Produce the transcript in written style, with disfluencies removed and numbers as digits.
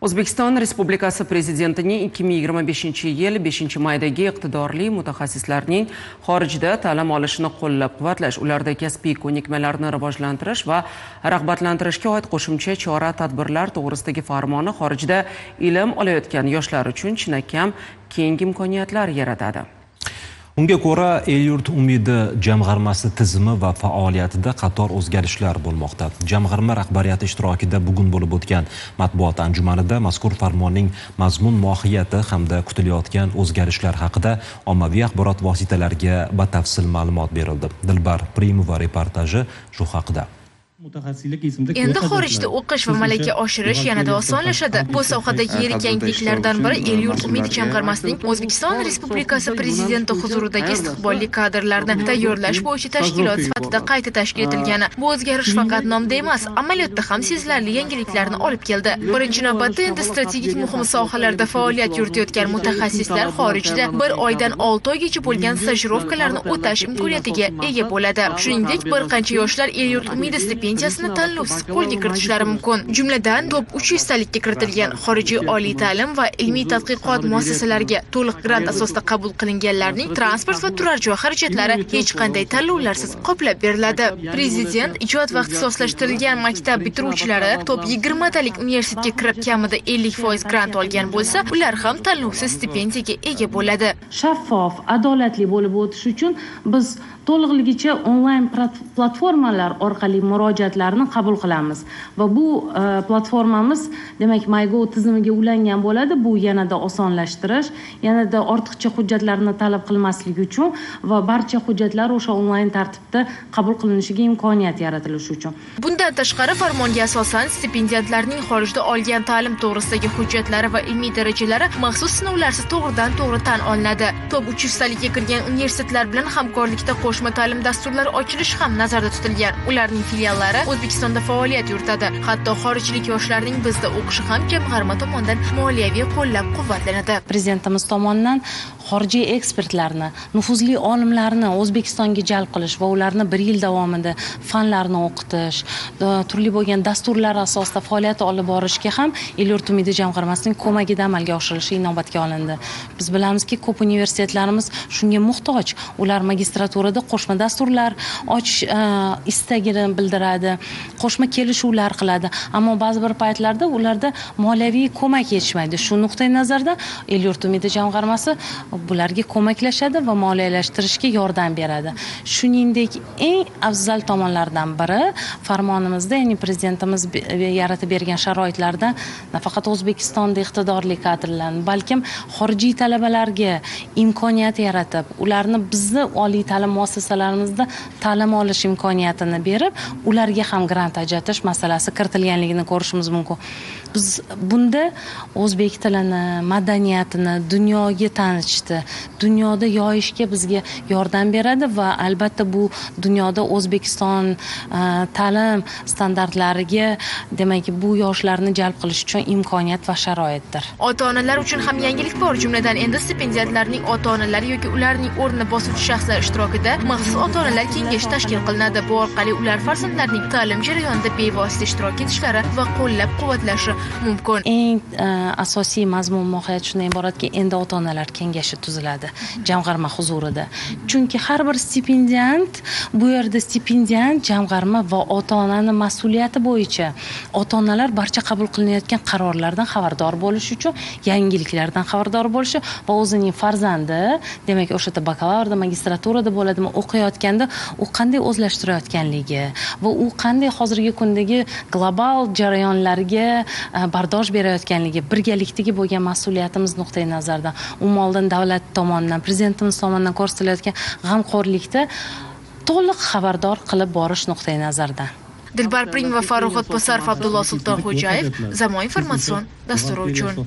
O'zbekiston Respublikasi Prezidentining 2025-yil 5-maydagi iqtidorli mutaxassislarning xorijda ta'lim olishini qo'llab-quvvatlash, ularda kasbiy ko'nikmalarni rivojlantirish va rag'batlantirishga oid qo'shimcha chora-tadbirlar to'g'risidagi farmoni xorijda ilm olayotgan yoshlar uchun chinakam keng imkoniyatlar yaratadi. Unga ko'ra, El-yurt umidi jamg'armasi tizimi va faoliyatida qator o'zgarishlar bo'lmoqda. Jamg'arma rahbariyati ishtirokida bugun bo'lib o'tgan matbuot anjumanida mazkur farmonning mazmun mohiyati hamda kutilayotgan o'zgarishlar haqida ommaviy axborot vositalariga batafsil ma'lumot berildi. Dilbar Primova reportaji shu haqida. Endi xorijda o'qish va malaka oshirish yanada osonlashadi. Bu sohadagi yirik yangiliklardan biri El-yurt umidi jamg'armasining O'zbekiston Respublikasi Prezidenti huzuridagi istiqbolli kadrlarni tayyorlash bo'yicha tashkilot sifatida qayta tashkil etilgani. Bu o'zgarish faqat nomda emas, amaliyotda ham sezilarli yangiliklarni olib keldi. Birinchi navbatda endi strategik muhim sohalarda faoliyat yuritayotgan mutaxassislar xorijda 1 oydan 6 oygacha bo'lgan stajirovkalarni o'tash imkoniyatiga ega bo'ladi. Shuningdek, bir qancha yoshlar El-yurt umidi stipendiyasini tanlovsiz qo'lga kiritishlari mumkin. Jumladan, top 300 talikka kiritilgan xorijiy oliy ta'lim va ilmiy tadqiqot muassasalariga to'liq grant asosida qabul qilinganlarning transport va turar joy xarajatlari hech qanday tanlovlarsiz qoplab beriladi. Prezident ijod va ixtisoslashtirilgan maktab bitiruvchilari top 20 talik universitetga kirib kamida 50% grant olgan bo'lsa, ular ham tanlovsiz stipendiyaga ega bo'ladi. Shaffof, adolatli bo'lib o'tish uchun biz to'liqligicha onlayn platformalar orqali murojaatlarni qabul qilamiz va bu platformamiz demak MyGov tizimiga ulangan bo'ladi. Bu yanada osonlashtirish, yanada ortiqcha hujjatlarni talab qilmasligi uchun va barcha hujjatlar o'sha onlayn tartibda qabul qilinishiga imkoniyat yaratilishi uchun. Bundan tashqari, farmonga asosan stipendiyatlarning xorijda olgan ta'lim to'g'risidagi hujjatlari va ilmiy darajalari maxsus sinovlarsiz to'g'ridan-to'g'ri tan olinadi. Top 300 talikka kirgan universitetlar bilan hamkorlikda qo'shma ta'lim dasturlari ochilishi ham nazarda tutilgan. Ularning filiallari O'zbekistonda faoliyat yuritadi. Hatto xorijlik yoshlarning bizda o'qishi ham jamg'arma tomonidan moliyaviy qo'llab-quvvatlanadi. Prezidentimiz tomonidan xorijiy ekspertlarni, nufuzli olimlarni O'zbekistonga jalb qilish va ularni 1 yil davomida fanlarni o'qitish, turli bo'lgan dasturlar asosida faoliyat olib borishga ham El-yurt umidi jamg'armasining ko'magida amalga oshirilishi inobatga olindi. Biz bilamizki, ko'p universitetlarimiz shunga muhtoj. Ular magistraturada qo'shma dasturlar ochish istagini bildiradi, qo'shma kelishuvlar qiladi, ammo ba'zi bir paytlarda ularda moliyaviy ko'mak yetishmaydi. Shu nuqtai nazardan El-yurt umidi jamg'armasi bularga ko'maklashadi va moliyalashtirishga yordam beradi. Shuningdek, eng afzal tomonlardan biri farmonimizda, ya'ni prezidentimiz yaratib bergan sharoitlarda nafaqat O'zbekistonda iqtidorli kadrlarni, balkim xorijiy talabalarga imkoniyat yaratib, ularni bizni oliy ta'lim muassasalarimizda ta'lim olish imkoniyatini berib, ularga ham grant ajratish masalasi kiritilganligini ko'rishimiz mumkin. Biz bunda o'zbek tilini, madaniyatini dunyoga tanishdi, dunyoda yoyishga bizga yordam beradi va albatta bu dunyoda O'zbekiston ta'lim standartlariga, demak, bu yoshlarni jalb qilish uchun imkoniyat va sharoitdir. Ota-onalar uchun ham yangilik bor. Jumladan, endi stipendiyatlarning ota-onalari yoki ularning o'rnini bosuvchi shaxslar ishtirokida maxsus ota-onalar kengashi tashkil qilinadi. Bu orqali ular farzandlarining ta'lim jarayonida bevosita ishtirok etishlari va qo'llab-quvvatlashi mumkin. Eng asosiy mazmun mohiyat shundan iboratki, endi ota-onalar kengashi tuziladi jamg'arma huzurida. Chunki har bir stipendiyant, bu yerda stipendiyant, jamg'arma va ota-onaning mas'uliyati bo'yicha ota-onalar barcha qabul qilinayotgan qarorlardan xabardor bo'lish uchun, yangiliklardan xabardor bo'lishi va o'zining farzandi, demak, o'sha bakalavrda, magistraturada bo'ladimi, o'qiyotganda u qanday o'zlashtirayotganligi va u qanday hozirgi kundagi global jarayonlarga bardosh berayotganligi, birgalikdagi bo'lgan mas'uliyatimiz nuqtai nazardan, umuman davlat tomonidan, prezidentimiz tomonidan ko'rsatilayotgan g'amxo'rlikda to'liq xabardor qilib borish nuqtai nazardan. Dilbar Primova, Farruxot Posarov, Abdulloh Sultonxo'jayev, Zamon informatsion dasturi uchun.